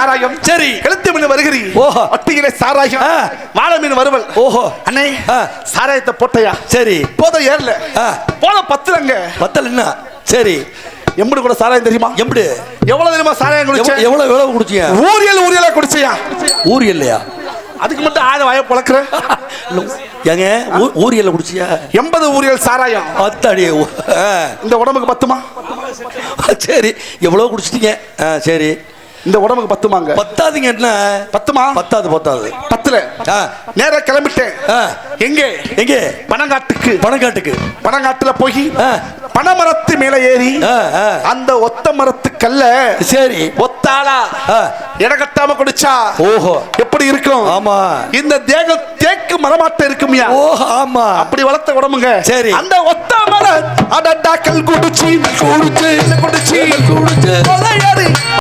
சாராயம், சரி, கெளுத்தி மீன் வருகிறீ, ஓஹோ, அட்டியிலே சாராயம், வாழை மீன் வறுவல். ஓஹோ அண்ணே சாராயத்தை போட்டையா? சரி, போத ஏறல, போத பத்துலங்க, பத்தல என்ன? சரி, எம்படி கூட சாராயம் தெரியுமா? எப்படி? எவ்வளவு தெரியுமா சாராயம் குடிச்ச? எவ்வளவு குடிச்சியா? ஊரியலா குடிச்சியா? ஊரியல் இல்லையா? அதுக்கு மட்டும் ஆள வாய பொளக்குற ஏங்க ஊரியல்ல குடிச்சியா? 80 ஊரியல் சாராயம் அத்தாடி இந்த உடம்புக்கு பத்துமா? சரி, எவ்வளவு குடிச்சிட்டீங்க? சரி, இந்த உடம்புக்கு பத்துமாங்க? பத்தாதுங்க. என்ன பத்துமா? பத்தாது பத்துல நேரா கிளம்பிட்டேன். எங்கே? எங்கே? பனங்காட்டுக்கு. பனங்காட்டுல போய் பனமரத்து மேல ஏறி அந்த ஒத்த மரத்து கல்ல, சரி, ஒத்தாளா இடகட்டாம குடிச்சா ஓஹோ எப்படி இருக்கும்? ஆமா, இந்த தேகம் தேக்கு மரமாட்ட இருக்குமியா? ஓஹோ ஆமா, அப்படி வளர்த்த உடம்புங்க. சரி, அந்த ஒத்த மரம் அடடா கல் குடிச்சு